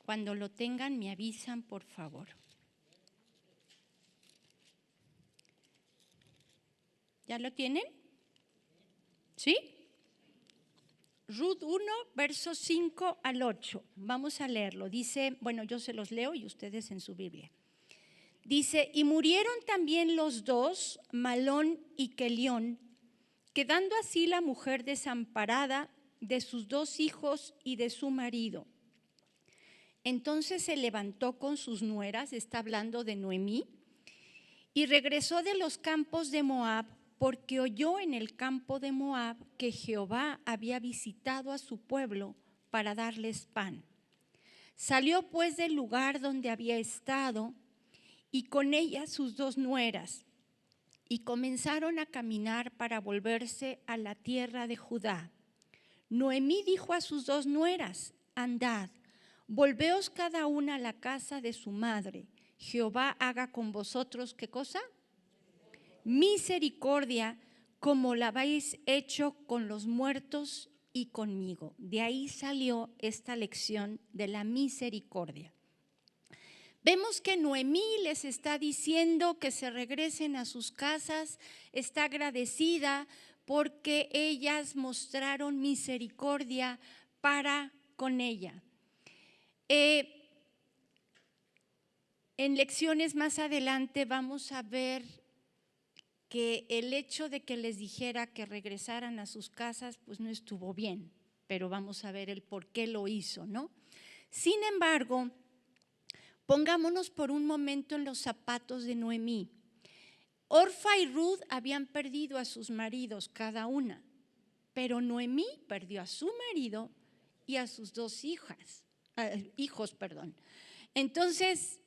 Cuando lo tengan, me avisan, por favor. ¿Ya lo tienen? ¿Sí? Ruth 1, versos 5 al 8. Vamos a leerlo. Dice, bueno, yo se los leo y ustedes en su Biblia. Dice, y murieron también los dos, Malón y Quelión, quedando así la mujer desamparada de sus dos hijos y de su marido. Entonces se levantó con sus nueras, está hablando de Noemí, y regresó de los campos de Moab, porque oyó en el campo de Moab que Jehová había visitado a su pueblo para darles pan. Salió pues del lugar donde había estado, y con ella sus dos nueras, y comenzaron a caminar para volverse a la tierra de Judá. Noemí dijo a sus dos nueras, andad, volveos cada una a la casa de su madre. Jehová haga con vosotros, ¿qué cosa? Misericordia, como la habéis hecho con los muertos y conmigo. De ahí salió esta lección de la misericordia. Vemos que Noemí les está diciendo que se regresen a sus casas, está agradecida porque ellas mostraron misericordia para con ella. En lecciones más adelante vamos a ver que el hecho de que les dijera que regresaran a sus casas, pues no estuvo bien, pero vamos a ver el por qué lo hizo, ¿no? Sin embargo, pongámonos por un momento en los zapatos de Noemí. Orfa y Ruth habían perdido a sus maridos cada una, pero Noemí perdió a su marido y a sus dos hijos. Entonces,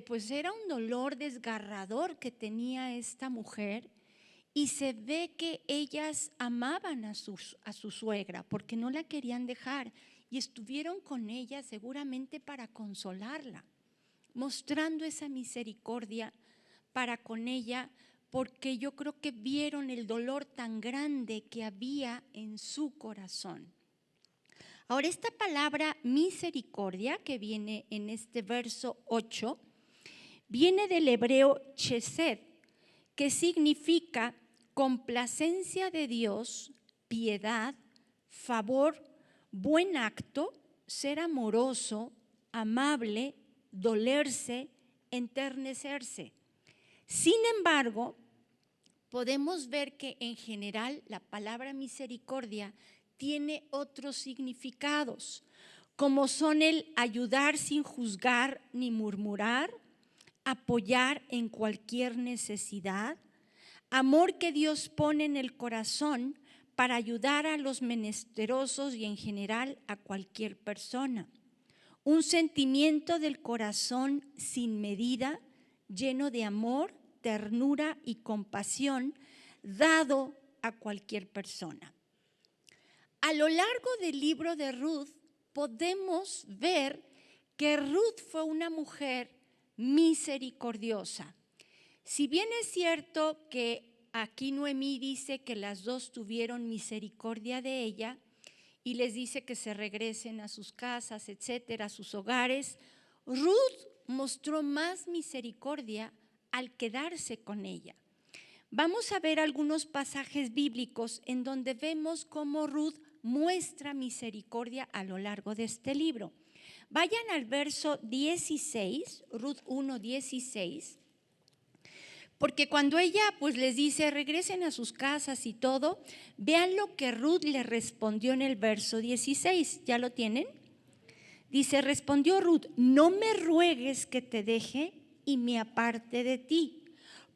pues era un dolor desgarrador que tenía esta mujer, y se ve que ellas amaban a su suegra porque no la querían dejar y estuvieron con ella seguramente para consolarla, mostrando esa misericordia para con ella, porque yo creo que vieron el dolor tan grande que había en su corazón. Ahora, esta palabra misericordia que viene en este verso 8, viene del hebreo chesed, que significa complacencia de Dios, piedad, favor, buen acto, ser amoroso, amable, dolerse, enternecerse. Sin embargo, podemos ver que en general la palabra misericordia tiene otros significados, como son el ayudar sin juzgar ni murmurar, apoyar en cualquier necesidad, amor que Dios pone en el corazón para ayudar a los menesterosos y en general a cualquier persona. Un sentimiento del corazón sin medida, lleno de amor, ternura y compasión, dado a cualquier persona. A lo largo del libro de Ruth podemos ver que Ruth fue una mujer misericordiosa. Si bien es cierto que aquí Noemí dice que las dos tuvieron misericordia de ella y les dice que se regresen a sus casas, etcétera, a sus hogares, Ruth mostró más misericordia al quedarse con ella. Vamos a ver algunos pasajes bíblicos en donde vemos cómo Ruth muestra misericordia a lo largo de este libro. Vayan al verso 16, Ruth 1:16, porque cuando ella pues les dice regresen a sus casas y todo, vean lo que Ruth le respondió en el verso 16. ¿Ya lo tienen? Dice, respondió Ruth, no me ruegues que te deje y me aparte de ti,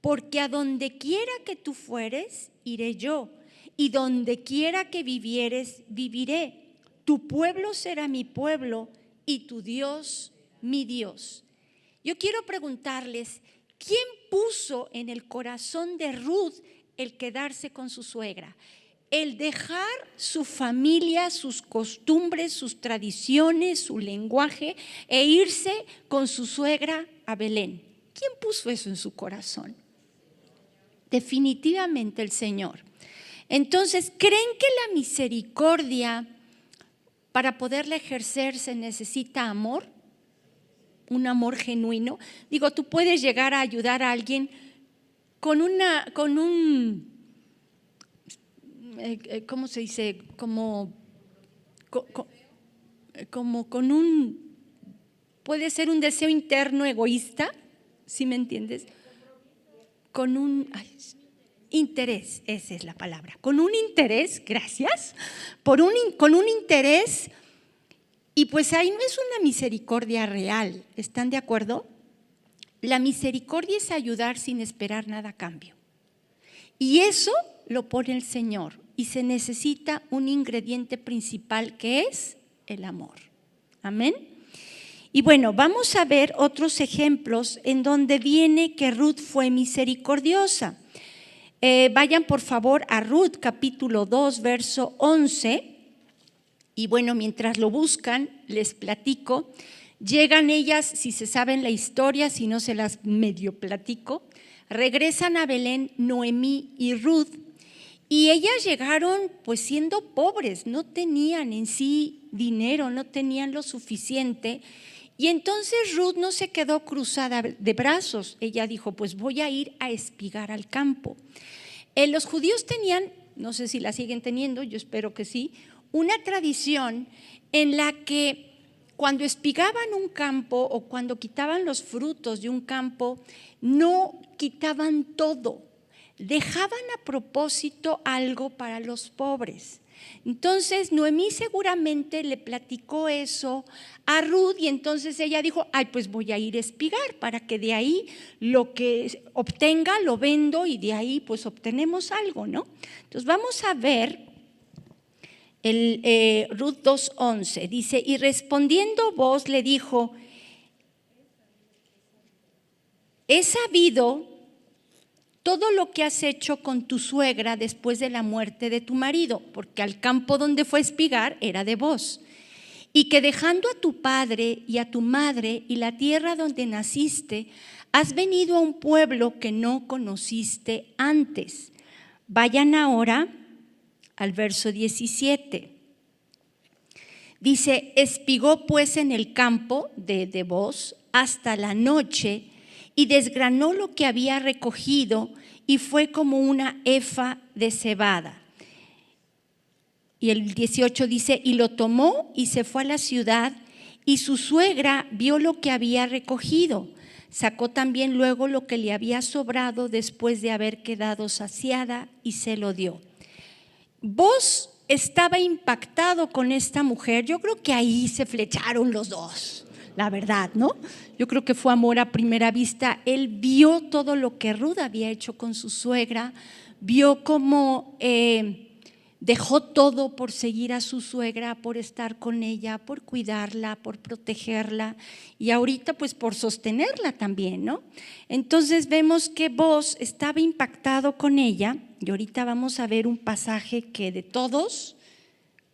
porque a donde quiera que tú fueres, iré yo, y donde quiera que vivieres, viviré. Tu pueblo será mi pueblo y tu Dios mi Dios. Yo quiero preguntarles, ¿quién puso en el corazón de Ruth el quedarse con su suegra? El dejar su familia, sus costumbres, sus tradiciones, su lenguaje e irse con su suegra a Belén. ¿Quién puso eso en su corazón? Definitivamente el Señor. Entonces, ¿creen que la misericordia para poderla ejercer se necesita amor? Un amor genuino. Digo, tú puedes llegar a ayudar a alguien ¿cómo se dice? Puede ser un deseo interno egoísta, ¿sí me entiendes? Con un interés, esa es la palabra, con un interés, gracias, con un interés, y pues ahí no es una misericordia real, ¿están de acuerdo? La misericordia es ayudar sin esperar nada a cambio, y eso lo pone el Señor, y se necesita un ingrediente principal que es el amor. Amén. Y bueno, vamos a ver otros ejemplos en donde viene que Ruth fue misericordiosa. Vayan por favor a Ruth capítulo 2, verso 11. Y bueno, mientras lo buscan, les platico. Llegan ellas, si se saben la historia, si no se las medio platico. Regresan a Belén Noemí y Ruth. Y ellas llegaron pues siendo pobres, no tenían en sí dinero, no tenían lo suficiente. Y entonces Ruth no se quedó cruzada de brazos, ella dijo, pues voy a ir a espigar al campo. Los judíos tenían, no sé si la siguen teniendo, yo espero que sí, una tradición en la que cuando espigaban un campo o cuando quitaban los frutos de un campo, no quitaban todo, dejaban a propósito algo para los pobres. Entonces Noemí seguramente le platicó eso a Ruth y entonces ella dijo, ay, pues voy a ir a espigar para que de ahí lo que obtenga lo vendo y de ahí pues obtenemos algo, ¿no? Entonces vamos a ver Ruth 2:11, dice, y respondiendo Booz le dijo, he sabido todo lo que has hecho con tu suegra después de la muerte de tu marido, porque al campo donde fue a espigar era de Booz, y que dejando a tu padre y a tu madre y la tierra donde naciste, has venido a un pueblo que no conociste antes. Vayan ahora al verso 17. Dice, espigó pues en el campo de Booz hasta la noche y desgranó lo que había recogido y fue como una efa de cebada. Y el 18 dice, y lo tomó y se fue a la ciudad y su suegra vio lo que había recogido. Sacó también luego lo que le había sobrado después de haber quedado saciada y se lo dio. Booz estaba impactado con esta mujer, yo creo que ahí se flecharon los dos. La verdad, ¿no? Yo creo que fue amor a primera vista. Él vio todo lo que Ruth había hecho con su suegra, vio cómo dejó todo por seguir a su suegra, por estar con ella, por cuidarla, por protegerla y ahorita pues por sostenerla también, ¿no? Entonces vemos que Booz estaba impactado con ella y ahorita vamos a ver un pasaje que de todos…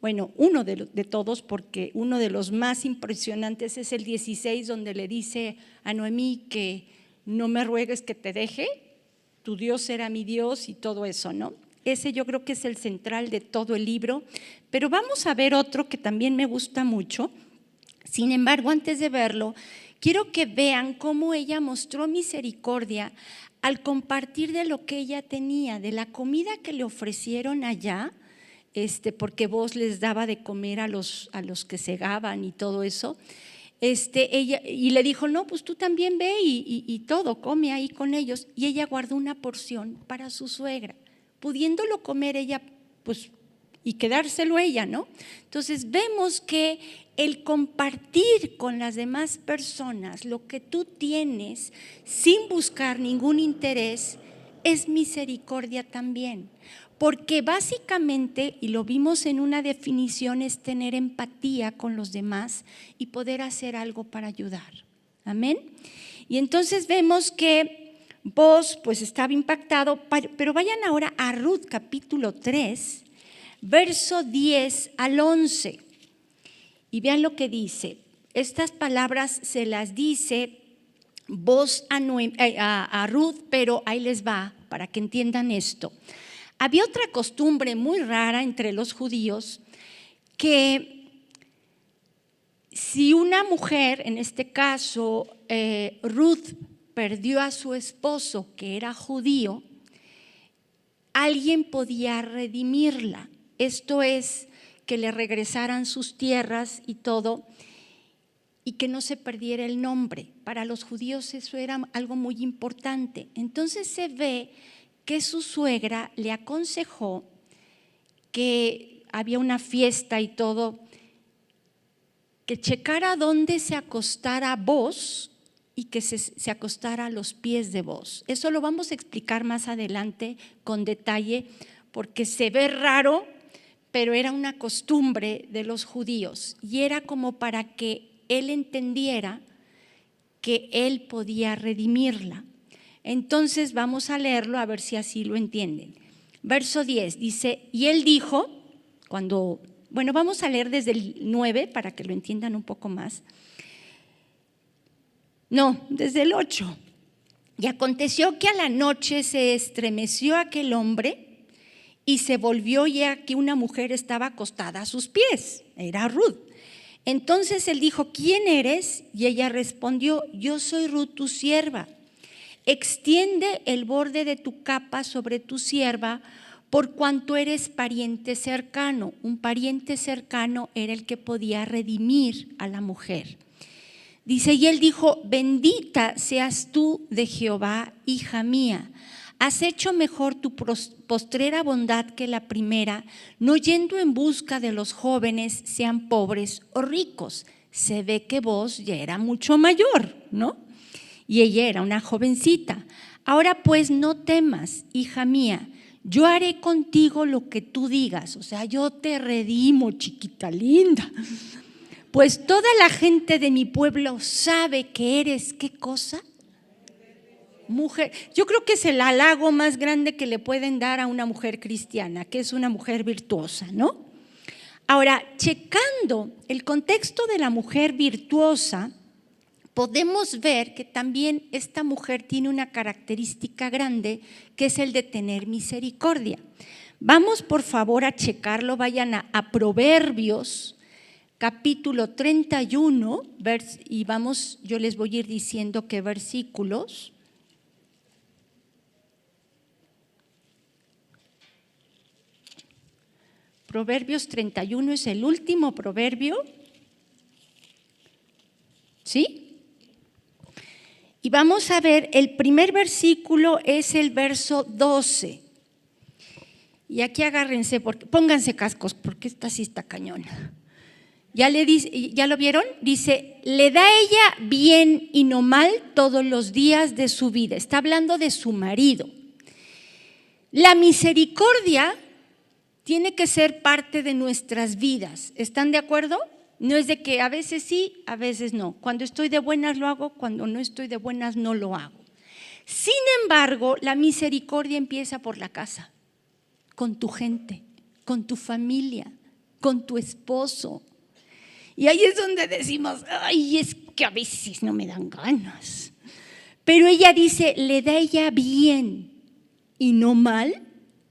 Bueno, uno de todos, porque uno de los más impresionantes es el 16, donde le dice a Noemí que no me ruegues que te deje, tu Dios será mi Dios y todo eso, ¿no? Ese yo creo que es el central de todo el libro, pero vamos a ver otro que también me gusta mucho. Sin embargo, antes de verlo, quiero que vean cómo ella mostró misericordia al compartir de lo que ella tenía, de la comida que le ofrecieron allá, porque Booz les daba de comer a los que segaban y todo eso. Ella, y le dijo, no, pues tú también ve y todo, come ahí con ellos. Y ella guardó una porción para su suegra, pudiéndolo comer ella pues y quedárselo ella, ¿no? Entonces vemos que el compartir con las demás personas lo que tú tienes sin buscar ningún interés es misericordia también. Porque básicamente, y lo vimos en una definición, es tener empatía con los demás y poder hacer algo para ayudar. Amén. Y entonces vemos que Booz pues estaba impactado, pero vayan ahora a Ruth capítulo 3, verso 10 al 11. Y vean lo que dice. Estas palabras se las dice Booz a Ruth, pero ahí les va para que entiendan esto. Había otra costumbre muy rara entre los judíos que si una mujer, en este caso Ruth, perdió a su esposo que era judío, alguien podía redimirla. Esto es, que le regresaran sus tierras y todo, y que no se perdiera el nombre. Para los judíos eso era algo muy importante. Entonces se ve que su suegra le aconsejó, que había una fiesta y todo, que checara dónde se acostara Booz y que se acostara a los pies de Booz. Eso lo vamos a explicar más adelante con detalle, porque se ve raro, pero era una costumbre de los judíos y era como para que él entendiera que él podía redimirla. Entonces vamos a leerlo a ver si así lo entienden. Verso 10 dice, y él dijo, vamos a leer desde el 9 para que lo entiendan un poco más. No, desde el 8. Y aconteció que a la noche se estremeció aquel hombre y se volvió, y aquí una mujer estaba acostada a sus pies, era Ruth. Entonces él dijo, ¿quién eres? Y ella respondió, yo soy Ruth tu sierva. Extiende el borde de tu capa sobre tu sierva, por cuanto eres pariente cercano. Un pariente cercano era el que podía redimir a la mujer. Dice, y él dijo, bendita seas tú de Jehová, hija mía. Has hecho mejor tu postrera bondad que la primera, no yendo en busca de los jóvenes, sean pobres o ricos. Se ve que Booz ya era mucho mayor, ¿no? Y ella era una jovencita. Ahora pues no temas, hija mía, yo haré contigo lo que tú digas. O sea, yo te redimo, chiquita linda. Pues toda la gente de mi pueblo sabe que eres, ¿qué cosa? Mujer. Yo creo que es el halago más grande que le pueden dar a una mujer cristiana, que es una mujer virtuosa, ¿no? Ahora, checando el contexto de la mujer virtuosa, podemos ver que también esta mujer tiene una característica grande, que es el de tener misericordia. Vamos por favor a checarlo, vayan a Proverbios capítulo 31, y yo les voy a ir diciendo qué versículos. Proverbios 31 es el último proverbio, ¿sí? Y vamos a ver, el primer versículo es el verso 12. Y aquí agárrense, pónganse cascos, porque esta sí está cañona. ¿Ya lo vieron? Dice, le da ella bien y no mal todos los días de su vida. Está hablando de su marido. La misericordia tiene que ser parte de nuestras vidas. ¿Están de acuerdo? No es de que a veces sí, a veces no. Cuando estoy de buenas lo hago, cuando no estoy de buenas no lo hago. Sin embargo, la misericordia empieza por la casa, con tu gente, con tu familia, con tu esposo. Y ahí es donde decimos, ay, es que a veces no me dan ganas. Pero ella dice, le da ella bien y no mal,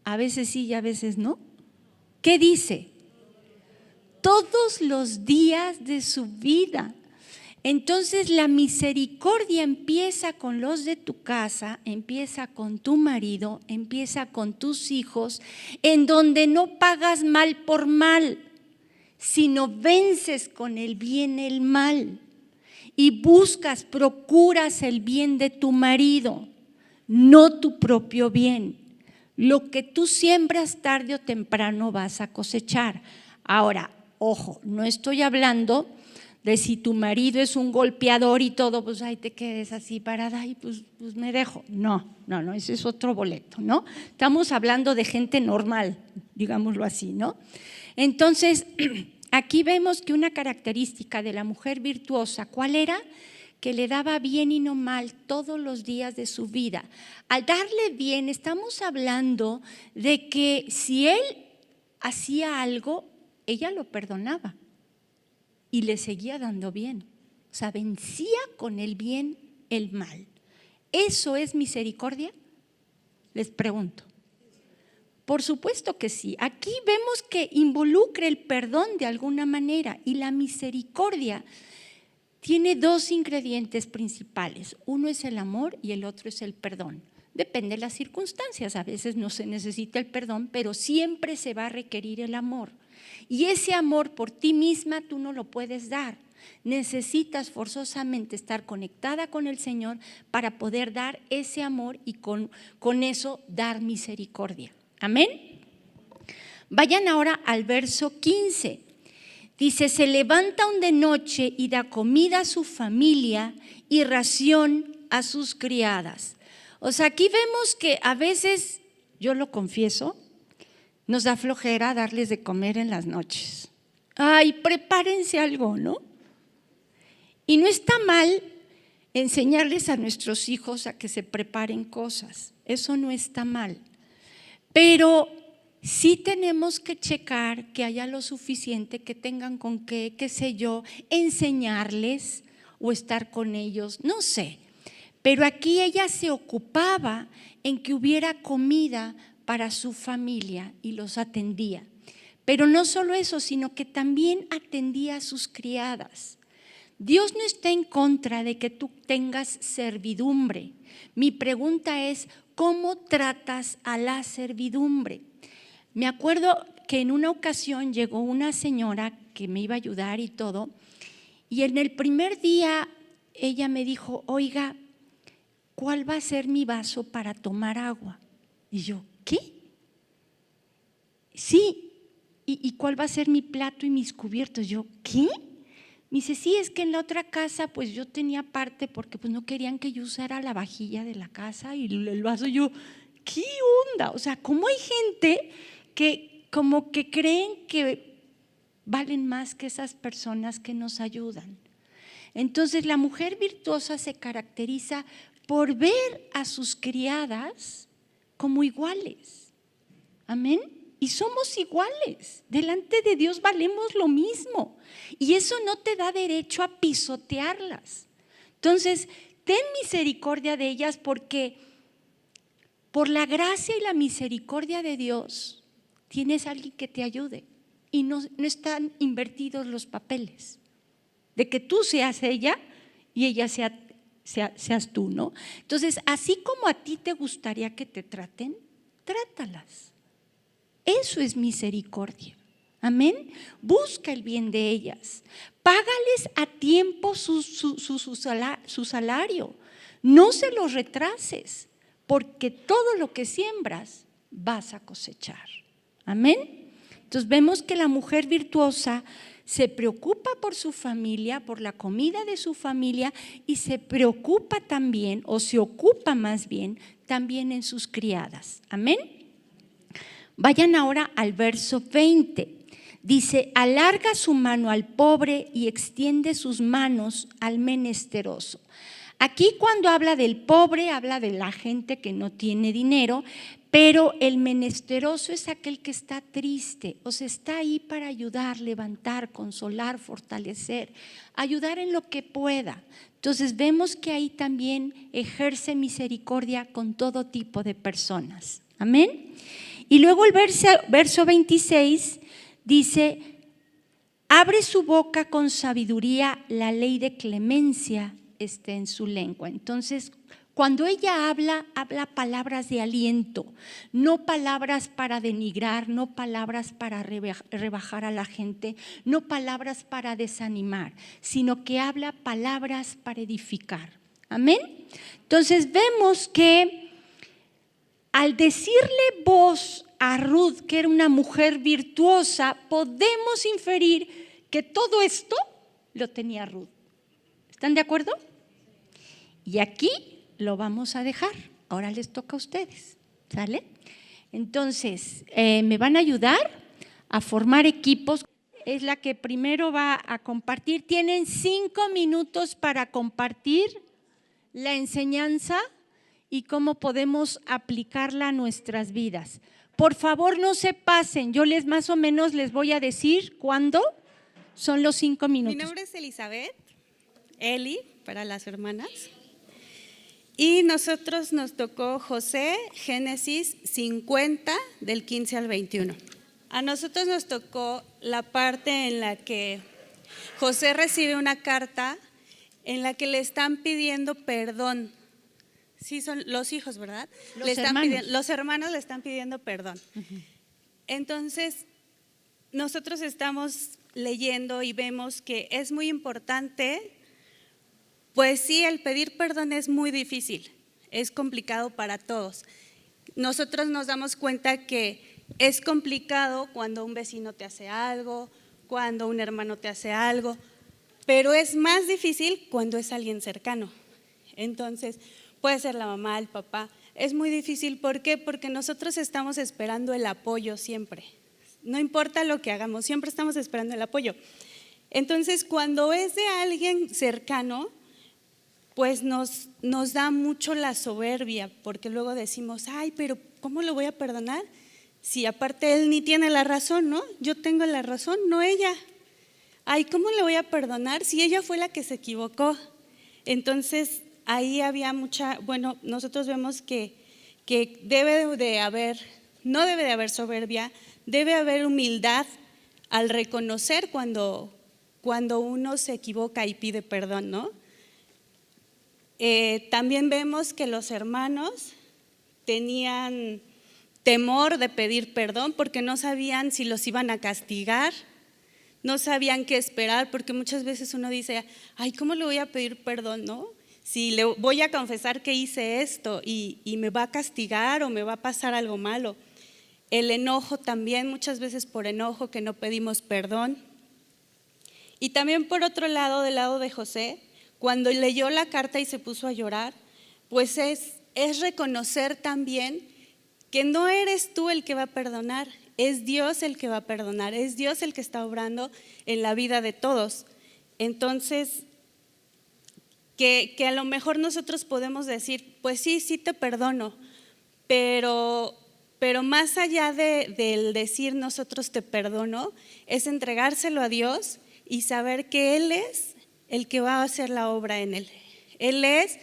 a veces sí y a veces no. ¿Qué dice? Todos los días de su vida. Entonces la misericordia empieza con los de tu casa, empieza con tu marido, empieza con tus hijos, en donde no pagas mal por mal, sino vences con el bien el mal y procuras el bien de tu marido, no tu propio bien. Lo que tú siembras tarde o temprano vas a cosechar. Ahora, ojo, no estoy hablando de si tu marido es un golpeador y todo, pues ahí te quedes así parada y pues me dejo. No, ese es otro boleto, ¿no? Estamos hablando de gente normal, digámoslo así, ¿no? Entonces, aquí vemos que una característica de la mujer virtuosa, ¿cuál era? Que le daba bien y no mal todos los días de su vida. Al darle bien, estamos hablando de que si él hacía algo, ella lo perdonaba y le seguía dando bien. O sea, vencía con el bien el mal. ¿Eso es misericordia? Les pregunto. Por supuesto que sí. Aquí vemos que involucra el perdón de alguna manera, y la misericordia tiene dos ingredientes principales. Uno es el amor y el otro es el perdón. Depende de las circunstancias. A veces no se necesita el perdón, pero siempre se va a requerir el amor. Y ese amor por ti misma tú no lo puedes dar. Necesitas forzosamente estar conectada con el Señor para poder dar ese amor y con eso dar misericordia. Amén. Vayan ahora al verso 15. Dice, se levanta aún de noche y da comida a su familia y ración a sus criadas. O sea, aquí vemos que a veces, yo lo confieso, nos da flojera darles de comer en las noches. Ay, prepárense algo, ¿no? Y no está mal enseñarles a nuestros hijos a que se preparen cosas. Eso no está mal. Pero sí tenemos que checar que haya lo suficiente, que tengan con qué sé yo, enseñarles o estar con ellos, no sé. Pero aquí ella se ocupaba en que hubiera comida para su familia y los atendía. Pero no solo eso, sino que también atendía a sus criadas. Dios no está en contra de que tú tengas servidumbre. Mi pregunta es, ¿cómo tratas a la servidumbre? Me acuerdo que en una ocasión llegó una señora que me iba a ayudar y todo, y en el primer día ella me dijo, oiga, ¿cuál va a ser mi vaso para tomar agua? Y yo, ¿qué? Sí, ¿y cuál va a ser mi plato y mis cubiertos? Yo, ¿qué? Me dice, sí, es que en la otra casa pues yo tenía parte porque pues no querían que yo usara la vajilla de la casa y el vaso. Yo, ¿qué onda? O sea, ¿cómo hay gente que como que creen que valen más que esas personas que nos ayudan? Entonces la mujer virtuosa se caracteriza por ver a sus criadas como iguales. Amén. Y somos iguales, delante de Dios valemos lo mismo y eso no te da derecho a pisotearlas. Entonces, ten misericordia de ellas porque por la gracia y la misericordia de Dios tienes a alguien que te ayude y no están invertidos los papeles de que tú seas ella y ella seas tú, ¿no? Entonces, así como a ti te gustaría que te traten, trátalas. Eso es misericordia. Amén. Busca el bien de ellas. Págales a tiempo su salario. No se los retrases, porque todo lo que siembras vas a cosechar. Amén. Entonces vemos que la mujer virtuosa se preocupa por su familia, por la comida de su familia y se preocupa también, o se ocupa más bien, también en sus criadas. Amén. Vayan ahora al verso 20. Dice, alarga su mano al pobre y extiende sus manos al menesteroso. Aquí cuando habla del pobre, habla de la gente que no tiene dinero, pero el menesteroso es aquel que está triste, o sea, está ahí para ayudar, levantar, consolar, fortalecer, ayudar en lo que pueda. Entonces vemos que ahí también ejerce misericordia con todo tipo de personas. Amén. Y luego el verso 26 dice, abre su boca con sabiduría, la ley de clemencia está en su lengua. Entonces, cuando ella habla palabras de aliento, no palabras para denigrar, no palabras para rebajar a la gente, no palabras para desanimar, sino que habla palabras para edificar. Amén. Entonces vemos que Al decirle Booz a Ruth que era una mujer virtuosa, podemos inferir que todo esto lo tenía Ruth. ¿Están de acuerdo? Y aquí lo vamos a dejar. Ahora les toca a ustedes, ¿sale? Entonces, me van a ayudar a formar equipos. Es la que primero va a compartir. Tienen 5 minutos para compartir la enseñanza y cómo podemos aplicarla a nuestras vidas. Por favor, no se pasen. Yo más o menos les voy a decir cuándo son los 5 minutos. Mi nombre es Elizabeth, Eli, para las hermanas. Y nosotros nos tocó José, Génesis 50, del 15 al 21. A nosotros nos tocó la parte en la que José recibe una carta en la que le están pidiendo perdón. Sí, son los hijos, ¿verdad? Los hermanos le están pidiendo perdón. Entonces, nosotros estamos leyendo y vemos que es muy importante. Pues sí, el pedir perdón es muy difícil, es complicado para todos. Nosotros nos damos cuenta que es complicado cuando un vecino te hace algo, cuando un hermano te hace algo, pero es más difícil cuando es alguien cercano. Entonces, puede ser la mamá, el papá. Es muy difícil, ¿por qué? Porque nosotros estamos esperando el apoyo siempre. No importa lo que hagamos, siempre estamos esperando el apoyo. Entonces, cuando es de alguien cercano, pues nos da mucho la soberbia, porque luego decimos, ay, pero ¿cómo lo voy a perdonar? Si aparte él ni tiene la razón, ¿no? Yo tengo la razón, no ella. Ay, ¿cómo le voy a perdonar si ella fue la que se equivocó? Entonces, ahí había nosotros vemos que no debe de haber soberbia, debe haber humildad al reconocer cuando uno se equivoca y pide perdón, ¿no? También vemos que los hermanos tenían temor de pedir perdón porque no sabían si los iban a castigar, no sabían qué esperar, porque muchas veces uno dice, ay, ¿cómo le voy a pedir perdón, no? Si le voy a confesar que hice esto y me va a castigar o me va a pasar algo malo. El enojo también, muchas veces por enojo que no pedimos perdón. Y también por otro lado, del lado de José, cuando leyó la carta y se puso a llorar, pues es reconocer también que no eres tú el que va a perdonar, es Dios el que va a perdonar, es Dios el que está obrando en la vida de todos. Entonces, que a lo mejor nosotros podemos decir, pues sí te perdono, pero más allá del decir nosotros te perdono, es entregárselo a Dios y saber que Él es el que va a hacer la obra en él. Él es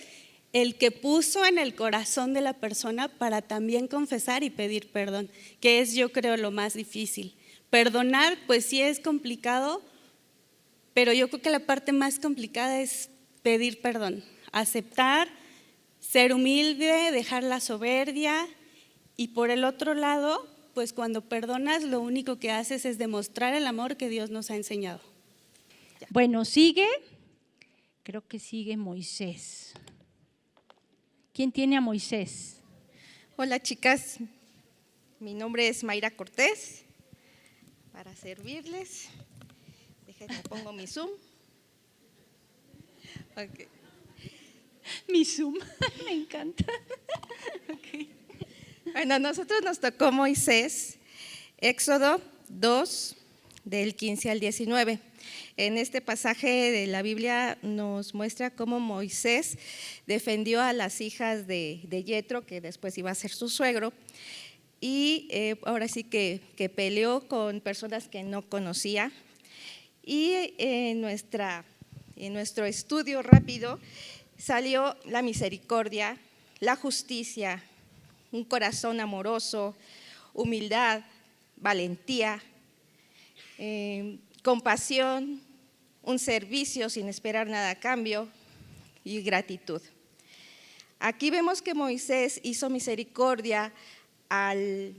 el que puso en el corazón de la persona para también confesar y pedir perdón, que es, yo creo, lo más difícil. Perdonar, pues sí es complicado, pero yo creo que la parte más complicada es pedir perdón, aceptar, ser humilde, dejar la soberbia. Y por el otro lado, pues cuando perdonas, lo único que haces es demostrar el amor que Dios nos ha enseñado. Bueno, sigue. Creo que sigue Moisés. ¿Quién tiene a Moisés? Hola chicas, mi nombre es Mayra Cortés, para servirles. Déjenme pongo mi Zoom. Okay. Mi Zoom, me encanta. Okay. Bueno, a nosotros nos tocó Moisés, Éxodo 2, del 15 al 19. En este pasaje de la Biblia nos muestra cómo Moisés defendió a las hijas de Yetro, que después iba a ser su suegro, y ahora sí que peleó con personas que no conocía. Y en nuestro estudio rápido salió la misericordia, la justicia, un corazón amoroso, humildad, valentía, compasión, un servicio sin esperar nada a cambio y gratitud. Aquí vemos que Moisés hizo misericordia al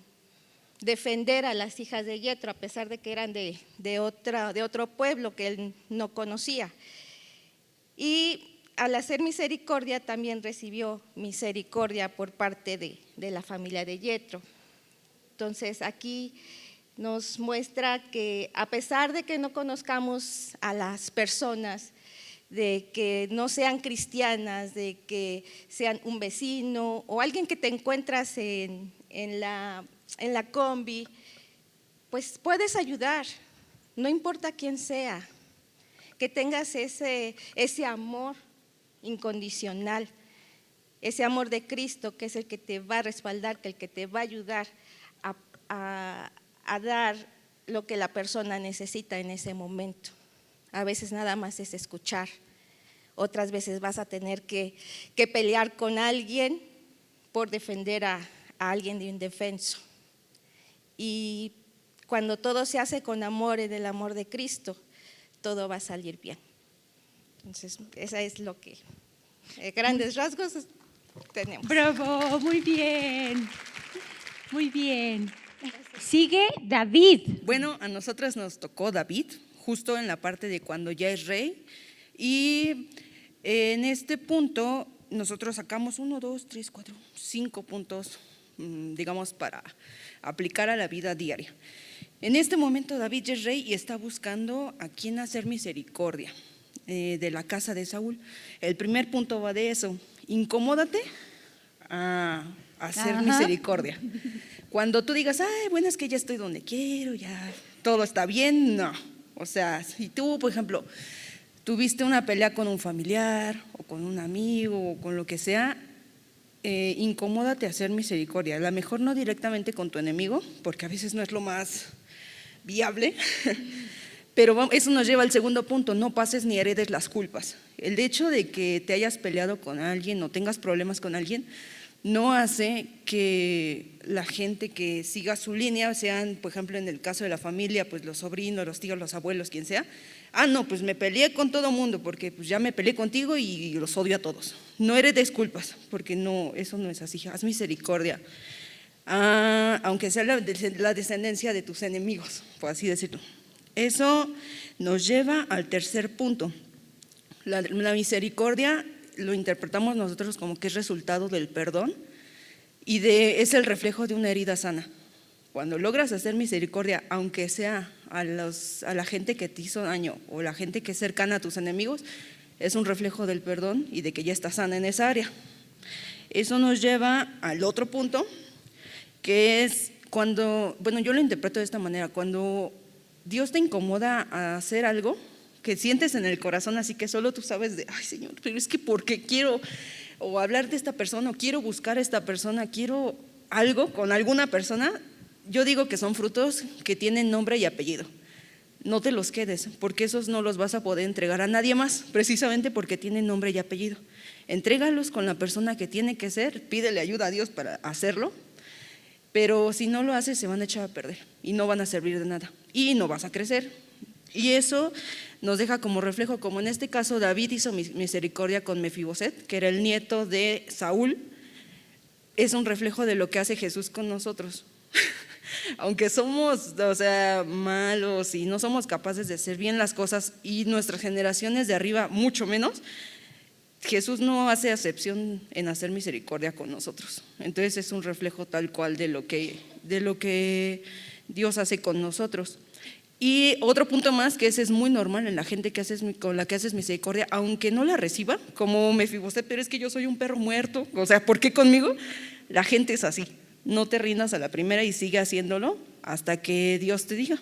defender a las hijas de Yetro, a pesar de que eran de otro pueblo que él no conocía. Y al hacer misericordia también recibió misericordia por parte de la familia de Yetro. Entonces aquí nos muestra que a pesar de que no conozcamos a las personas, de que no sean cristianas, de que sean un vecino o alguien que te encuentras en la combi, pues puedes ayudar, no importa quién sea, que tengas ese amor incondicional, ese amor de Cristo, que es el que te va a respaldar, que el que te va a ayudar a dar lo que la persona necesita en ese momento. A veces nada más es escuchar, otras veces vas a tener que pelear con alguien por defender a alguien de indefenso. Y cuando todo se hace con amor, en el amor de Cristo, todo va a salir bien. Entonces, esa es lo que, grandes rasgos, tenemos. Bravo, muy bien. Muy bien. Sigue David. Bueno, a nosotras nos tocó David, justo en la parte de cuando ya es rey. Y en este punto nosotros sacamos 1, 2, 3, 4, 5 puntos, digamos, para aplicar a la vida diaria. En este momento David ya es rey y está buscando a quién hacer misericordia de la casa de Saúl. El primer punto va de eso: incomódate a hacer misericordia. Cuando tú digas, ay, bueno, es que ya estoy donde quiero, ya todo está bien, no. O sea, si tú, por ejemplo, tuviste una pelea con un familiar o con un amigo o con lo que sea, incomódate a hacer misericordia. A lo mejor no directamente con tu enemigo, porque a veces no es lo más viable, pero eso nos lleva al segundo punto: no pases ni heredes las culpas. El hecho de que te hayas peleado con alguien o tengas problemas con alguien no hace que la gente que siga su línea, sean, por ejemplo, en el caso de la familia, pues los sobrinos, los tíos, los abuelos, quien sea, no, pues me peleé con todo mundo porque pues ya me peleé contigo y los odio a todos. No heredes culpas, porque no, eso no es así. Haz misericordia, aunque sea la descendencia de tus enemigos, por así decirlo. Eso nos lleva al tercer punto. La misericordia lo interpretamos nosotros como que es resultado del perdón y es el reflejo de una herida sana. Cuando logras hacer misericordia, aunque sea a la gente que te hizo daño o la gente que es cercana a tus enemigos, es un reflejo del perdón y de que ya estás sana en esa área. Eso nos lleva al otro punto, que es cuando, bueno, yo lo interpreto de esta manera: cuando Dios te incomoda a hacer algo que sientes en el corazón, así que solo tú sabes de, ay, Señor, pero es que porque quiero o hablar de esta persona, o quiero buscar a esta persona, quiero algo con alguna persona. Yo digo que son frutos que tienen nombre y apellido. No te los quedes, porque esos no los vas a poder entregar a nadie más, precisamente porque tienen nombre y apellido. Entrégalos con la persona que tiene que ser, pídele ayuda a Dios para hacerlo, pero si no lo haces se van a echar a perder y no van a servir de nada y no vas a crecer. Y eso nos deja como reflejo, como en este caso David hizo misericordia con Mefiboset, que era el nieto de Saúl. Es un reflejo de lo que hace Jesús con nosotros. Aunque somos, malos y no somos capaces de hacer bien las cosas, y nuestras generaciones de arriba mucho menos, Jesús no hace acepción en hacer misericordia con nosotros. Entonces es un reflejo tal cual de lo que Dios hace con nosotros. Y otro punto más, que ese es muy normal en la gente con la que haces misericordia, aunque no la reciba, como Mefiboset, pero es que yo soy un perro muerto, o sea, ¿por qué conmigo? La gente es así. No te rindas a la primera y sigue haciéndolo hasta que Dios te diga.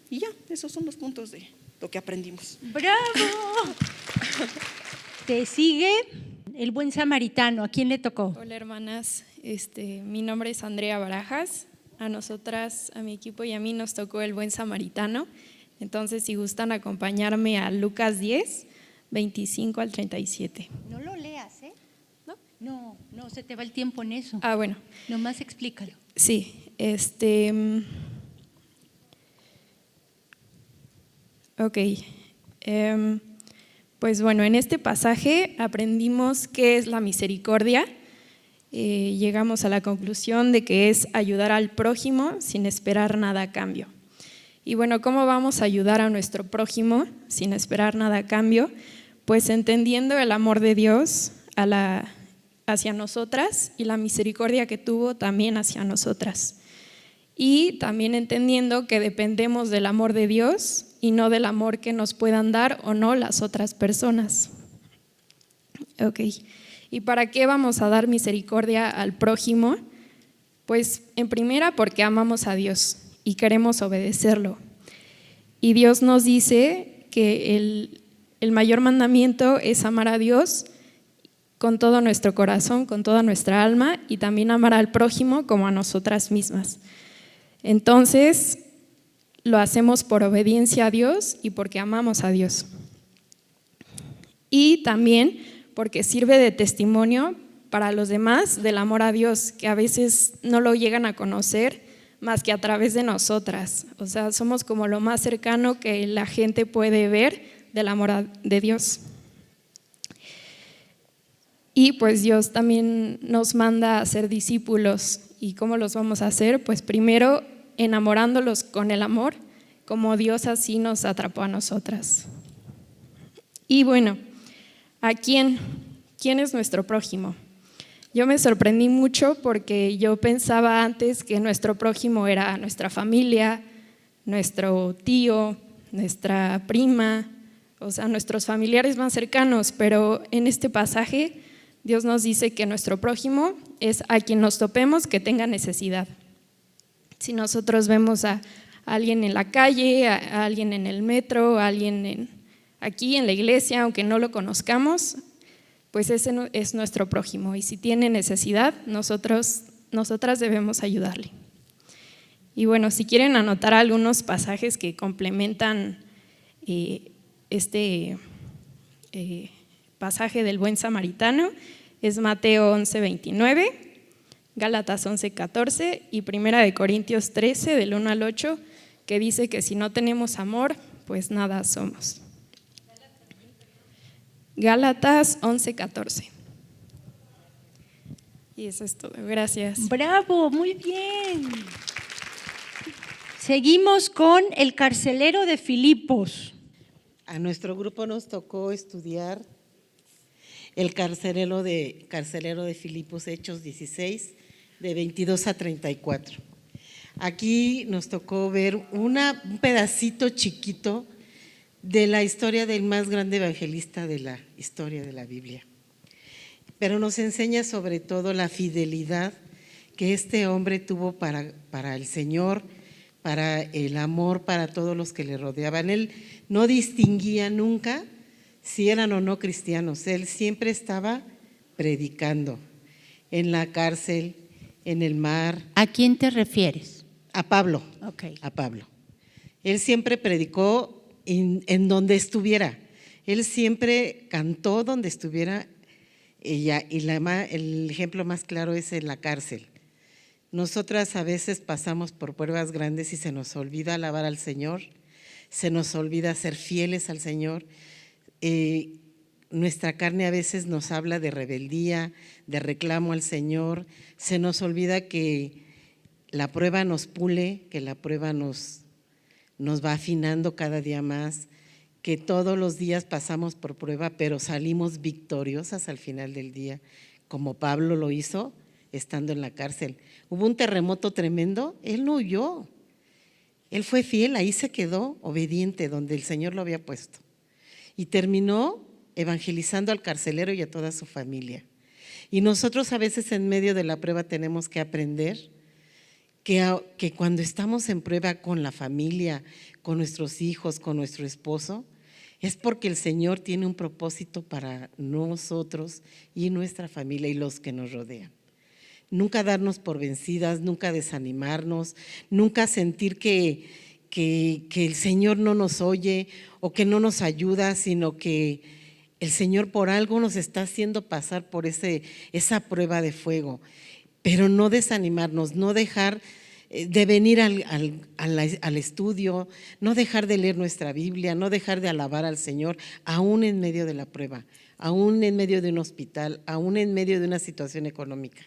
Y ya, esos son los puntos de lo que aprendimos. ¡Bravo! Te sigue el buen samaritano. ¿A quién le tocó? Hola hermanas, mi nombre es Andrea Barajas. A nosotras, a mi equipo y a mí nos tocó el buen samaritano. Entonces, si gustan acompañarme a Lucas 10, 25 al 37. No lo leas, ¿eh? No, se te va el tiempo en eso. Bueno. Nomás explícalo. Sí, ok. Pues bueno, en este pasaje aprendimos qué es la misericordia. Llegamos a la conclusión de que es ayudar al prójimo sin esperar nada a cambio. Y bueno, ¿cómo vamos a ayudar a nuestro prójimo sin esperar nada a cambio? pues entendiendo el amor de Dios hacia nosotras y la misericordia que tuvo también hacia nosotras. Y también entendiendo que dependemos del amor de Dios y no del amor que nos puedan dar o no las otras personas. Ok, ¿y para qué vamos a dar misericordia al prójimo? Pues en primera porque amamos a Dios y queremos obedecerlo. Y Dios nos dice que el mayor mandamiento es amar a Dios con todo nuestro corazón, con toda nuestra alma, y también amar al prójimo como a nosotras mismas. Entonces, lo hacemos por obediencia a Dios y porque amamos a Dios. Y también porque sirve de testimonio para los demás del amor a Dios, que a veces no lo llegan a conocer más que a través de nosotras. O sea, somos como lo más cercano que la gente puede ver del amor de Dios. Y pues Dios también nos manda a ser discípulos. ¿Y cómo los vamos a hacer? Pues primero enamorándolos con el amor, como Dios así nos atrapó a nosotras. Y bueno, ¿quién es nuestro prójimo? Yo me sorprendí mucho porque yo pensaba antes que nuestro prójimo era nuestra familia, nuestro tío, nuestra prima, o sea, nuestros familiares más cercanos, pero en este pasaje Dios nos dice que nuestro prójimo es a quien nos topemos que tenga necesidad. Si nosotros vemos a alguien en la calle, a alguien en el metro, a alguien aquí en la iglesia, aunque no lo conozcamos, pues ese es nuestro prójimo. Y si tiene necesidad, nosotras debemos ayudarle. Y bueno, si quieren anotar algunos pasajes que complementan este pasaje del buen samaritano, es Mateo 11:29, Gálatas 11:14 y Primera de Corintios 13, del 1 al 8, que dice que si no tenemos amor, pues nada somos. Gálatas 11:14. Y eso es todo. Gracias. Bravo, muy bien. Seguimos con el carcelero de Filipos. A nuestro grupo nos tocó estudiar el carcelero de Filipos, Hechos 16, de 22 a 34. Aquí nos tocó ver un pedacito chiquito de la historia del más grande evangelista de la historia de la Biblia. Pero nos enseña sobre todo la fidelidad que este hombre tuvo para el Señor, para el amor para todos los que le rodeaban. Él no distinguía nunca si eran o no cristianos, él siempre estaba predicando en la cárcel, en el mar. ¿A quién te refieres? A Pablo, Okay. a Pablo. Él siempre predicó en donde estuviera, él siempre cantó donde estuviera ella, y el ejemplo más claro es en la cárcel. Nosotras a veces pasamos por pruebas grandes y se nos olvida alabar al Señor, se nos olvida ser fieles al Señor. Nuestra carne a veces nos habla de rebeldía, de reclamo al Señor, se nos olvida que la prueba nos pule, que la prueba nos va afinando cada día más, que todos los días pasamos por prueba, pero salimos victoriosas al final del día, como Pablo lo hizo estando en la cárcel. Hubo un terremoto tremendo, él no huyó, él fue fiel, ahí se quedó obediente donde el Señor lo había puesto y terminó evangelizando al carcelero y a toda su familia. Y nosotros a veces en medio de la prueba tenemos que aprender que cuando estamos en prueba con la familia, con nuestros hijos, con nuestro esposo, es porque el Señor tiene un propósito para nosotros y nuestra familia y los que nos rodean. Nunca darnos por vencidas, nunca desanimarnos, nunca sentir que el Señor no nos oye o que no nos ayuda, sino que el Señor por algo nos está haciendo pasar por esa prueba de fuego. Pero no desanimarnos, no dejar de venir al estudio, no dejar de leer nuestra Biblia, no dejar de alabar al Señor, aún en medio de la prueba, aún en medio de un hospital, aún en medio de una situación económica.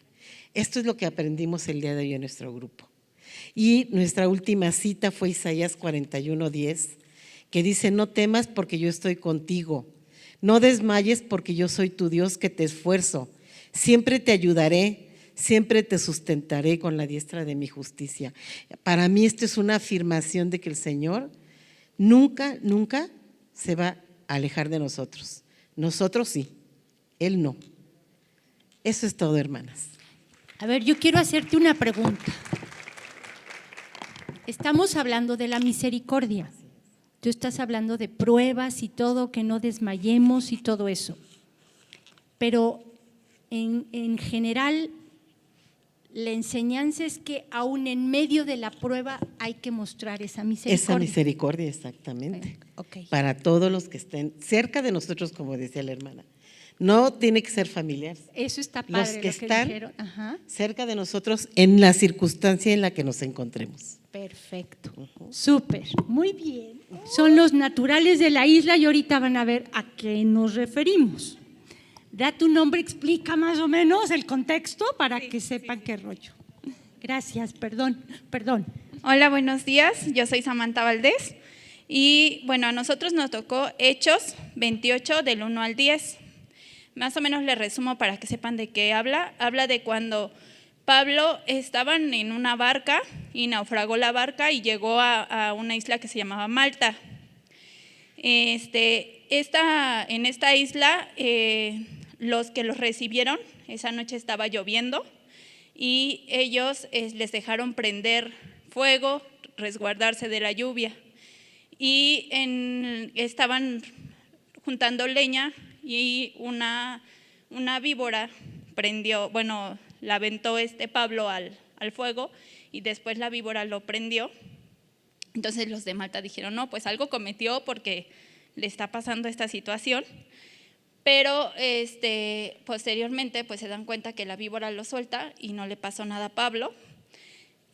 Esto es lo que aprendimos el día de hoy en nuestro grupo. Y nuestra última cita fue Isaías 41:10, que dice: no temas porque yo estoy contigo, No desmayes porque yo soy tu Dios que te esfuerzo. Siempre te ayudaré, siempre te sustentaré con la diestra de mi justicia. Para mí esto es una afirmación de que el Señor nunca, nunca se va a alejar de nosotros. Nosotros sí, Él no. Eso es todo, hermanas. A ver, yo quiero hacerte una pregunta. Estamos hablando de la misericordia. Tú estás hablando de pruebas y todo, que no desmayemos y todo eso. Pero en general, la enseñanza es que aún en medio de la prueba hay que mostrar esa misericordia. Esa misericordia, exactamente. Ok. Para todos los que estén cerca de nosotros, como decía la hermana. No tiene que ser familiares. Eso está padre, Los que están dijeron. Ajá. cerca de nosotros en la circunstancia en la que nos encontremos. Perfecto, súper, muy bien. Son los naturales de la isla y ahorita van a ver a qué nos referimos. Da tu nombre, explica más o menos el contexto para que sepan qué rollo. Gracias, perdón. Hola, buenos días. Yo soy Samantha Valdés y bueno, a nosotros nos tocó Hechos 28 del 1 al 10. Más o menos le resumo para que sepan de qué habla. Habla de cuando Pablo estaban en una barca y naufragó la barca y llegó a una isla que se llamaba Malta. En esta isla, los que los recibieron, esa noche estaba lloviendo y ellos les dejaron prender fuego, resguardarse de la lluvia. Y estaban juntando leña y una víbora prendió, la aventó Pablo al fuego y después la víbora lo prendió. Entonces los de Malta dijeron, no, pues algo cometió porque le está pasando esta situación. Pero posteriormente pues se dan cuenta que la víbora lo suelta y no le pasó nada a Pablo.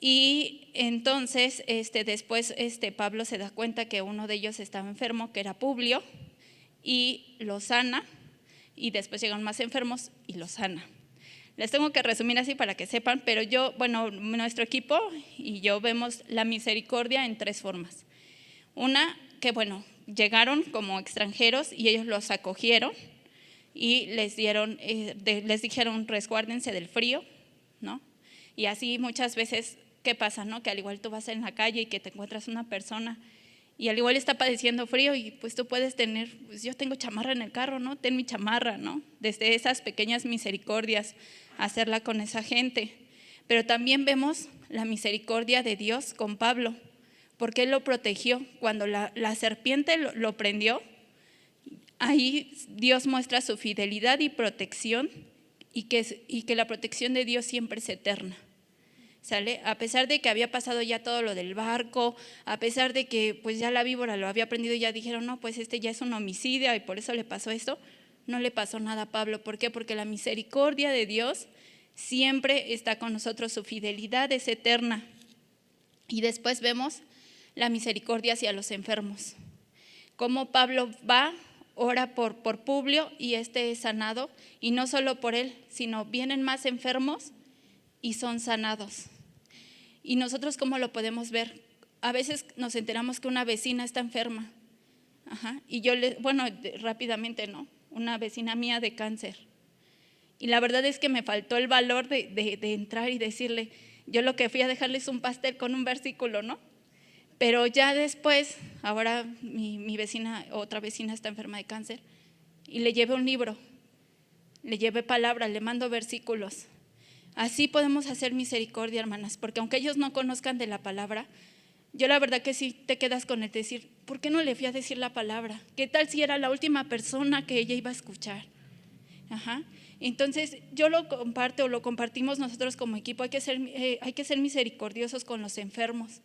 Y entonces después Pablo se da cuenta que uno de ellos estaba enfermo, que era Publio, y lo sana, y después llegan más enfermos y lo sana. Les tengo que resumir así para que sepan, pero nuestro equipo y yo vemos la misericordia en tres formas. Una, que llegaron como extranjeros y ellos los acogieron y les dijeron resguárdense del frío, ¿no? Y así muchas veces, ¿qué pasa, no? Que al igual tú vas en la calle y que te encuentras una persona y al igual está padeciendo frío y pues tú puedes tener, pues yo tengo chamarra en el carro, ¿no? Ten mi chamarra, ¿no? Desde esas pequeñas misericordias, hacerla con esa gente. Pero también vemos la misericordia de Dios con Pablo, porque él lo protegió. Cuando la serpiente lo prendió, ahí Dios muestra su fidelidad y protección y que la protección de Dios siempre es eterna. ¿Sale? A pesar de que había pasado ya todo lo del barco, a pesar de que pues ya la víbora lo había prendido y ya dijeron, no, pues ya es un homicidio y por eso le pasó esto, no le pasó nada a Pablo. ¿Por qué? Porque la misericordia de Dios siempre está con nosotros, su fidelidad es eterna. Y después vemos la misericordia hacia los enfermos. Cómo Pablo va, ora por Publio y es sanado, y no solo por él, sino vienen más enfermos y son sanados. Y nosotros, ¿cómo lo podemos ver? A veces nos enteramos que una vecina está enferma. Y yo, rápidamente, ¿no? Una vecina mía de cáncer. Y la verdad es que me faltó el valor de entrar y decirle, yo lo que fui a dejarles un pastel con un versículo, ¿no? Pero ya después, ahora mi vecina, otra vecina está enferma de cáncer y le llevé un libro, le llevé palabra, le mando versículos. Así podemos hacer misericordia, hermanas, porque aunque ellos no conozcan de la palabra, yo la verdad que sí te quedas con el decir, ¿por qué no le fui a decir la palabra? ¿Qué tal si era la última persona que ella iba a escuchar? Entonces yo lo comparto, lo compartimos nosotros como equipo, hay que ser misericordiosos con los enfermos.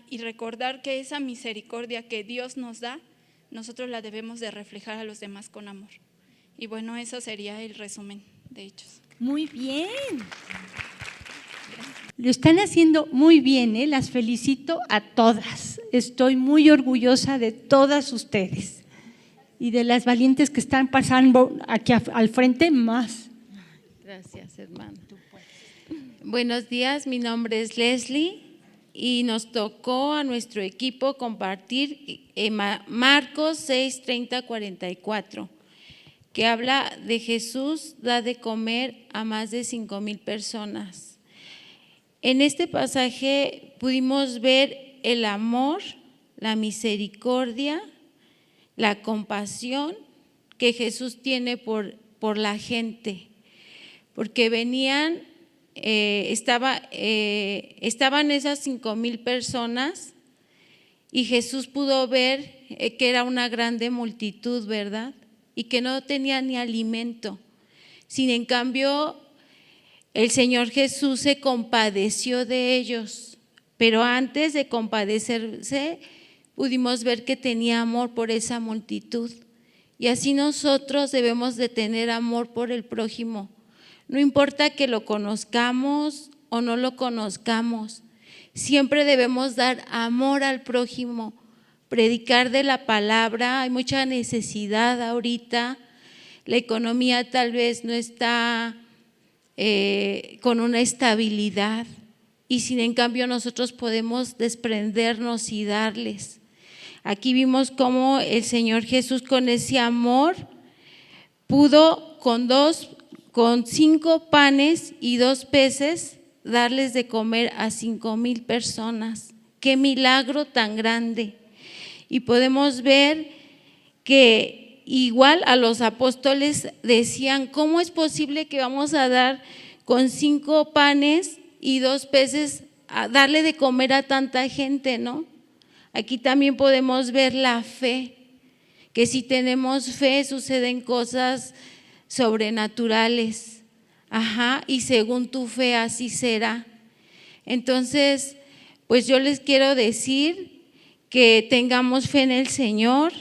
Y recordar que esa misericordia que Dios nos da, nosotros la debemos de reflejar a los demás con amor. Y eso sería el resumen de Hechos. Muy bien. Lo están haciendo muy bien, las felicito a todas. Estoy muy orgullosa de todas ustedes y de las valientes que están pasando aquí al frente más. Gracias, hermano. Buenos días, mi nombre es Leslie y nos tocó a nuestro equipo compartir Marcos 6, 30, 44, que habla de Jesús da de comer a más de 5,000 personas. En este pasaje pudimos ver el amor, la misericordia, la compasión que Jesús tiene por la gente, porque venían, estaban esas 5,000 personas y Jesús pudo ver que era una grande multitud, ¿verdad? Y que no tenía ni alimento. Sin en cambio, el Señor Jesús se compadeció de ellos, pero antes de compadecerse, pudimos ver que tenía amor por esa multitud. Y así nosotros debemos de tener amor por el prójimo. No importa que lo conozcamos o no lo conozcamos, siempre debemos dar amor al prójimo, predicar de la palabra. Hay mucha necesidad ahorita, la economía tal vez no está con una estabilidad, y sin en cambio nosotros podemos desprendernos y darles. Aquí vimos cómo el Señor Jesús con ese amor pudo con 5 panes y 2 peces darles de comer a 5,000 personas. ¡Qué milagro tan grande! Y podemos ver que igual a los apóstoles decían, ¿cómo es posible que vamos a dar con 5 panes y 2 peces a darle de comer a tanta gente, no? Aquí también podemos ver la fe, que si tenemos fe suceden cosas sobrenaturales. Y según tu fe así será. Entonces, pues yo les quiero decir que tengamos fe en el Señor,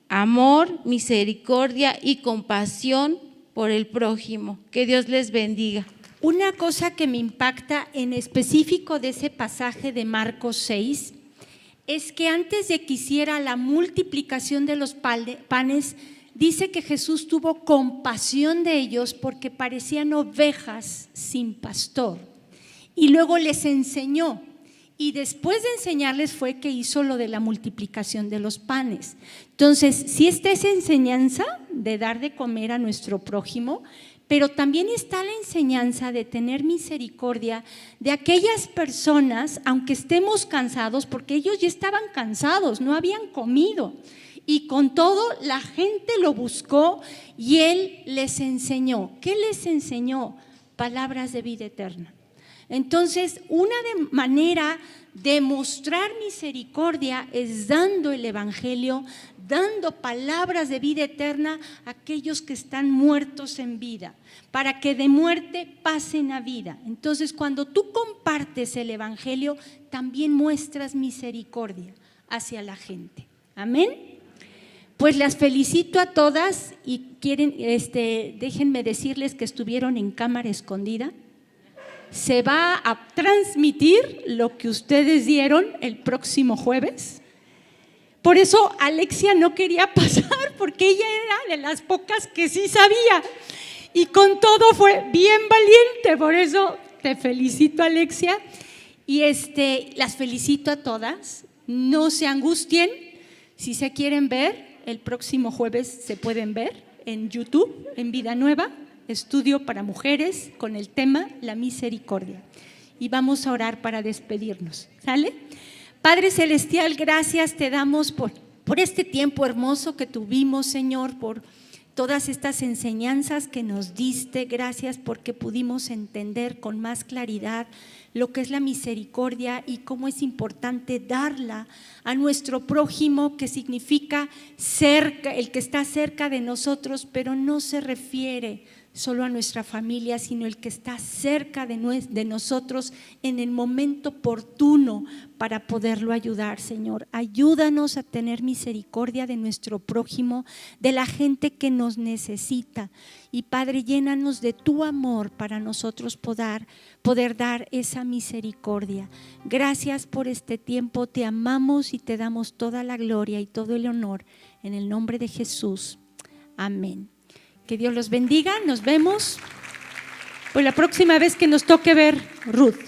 amor, misericordia y compasión por el prójimo. Que Dios les bendiga. Una cosa que me impacta en específico de ese pasaje de Marcos 6 es que antes de que hiciera la multiplicación de los panes, dice que Jesús tuvo compasión de ellos porque parecían ovejas sin pastor, y luego les enseñó, y después de enseñarles fue que hizo lo de la multiplicación de los panes. Entonces, sí está esa enseñanza de dar de comer a nuestro prójimo, pero también está la enseñanza de tener misericordia de aquellas personas, aunque estemos cansados, porque ellos ya estaban cansados, no habían comido, y con todo la gente lo buscó y Él les enseñó. ¿Qué les enseñó? Palabras de vida eterna. Entonces, una manera de mostrar misericordia es dando el evangelio, dando palabras de vida eterna a aquellos que están muertos en vida, para que de muerte pasen a vida. Entonces, cuando tú compartes el evangelio, también muestras misericordia hacia la gente. Amén. Pues las felicito a todas y déjenme decirles que estuvieron en cámara escondida. Se va a transmitir lo que ustedes dieron el próximo jueves. Por eso Alexia no quería pasar, porque ella era de las pocas que sí sabía, y con todo fue bien valiente. Por eso te felicito, Alexia, y las felicito a todas. No se angustien, si se quieren ver, el próximo jueves se pueden ver en YouTube, en Vida Nueva, estudio para mujeres con el tema La misericordia. Y vamos a orar para despedirnos, ¿sale? Padre Celestial, gracias te damos por este tiempo hermoso que tuvimos, Señor, por todas estas enseñanzas que nos diste. Gracias porque pudimos entender con más claridad lo que es la misericordia y cómo es importante darla a nuestro prójimo, que significa cerca, el que está cerca de nosotros, pero no se refiere solo a nuestra familia, sino el que está cerca de nosotros en el momento oportuno para poderlo ayudar. Señor, ayúdanos a tener misericordia de nuestro prójimo, de la gente que nos necesita. Y Padre, llénanos de tu amor para nosotros poder dar esa misericordia. Gracias por este tiempo, te amamos y te damos toda la gloria y todo el honor en el nombre de Jesús. Amén. Que Dios los bendiga, nos vemos. Pues la próxima vez que nos toque ver Ruth.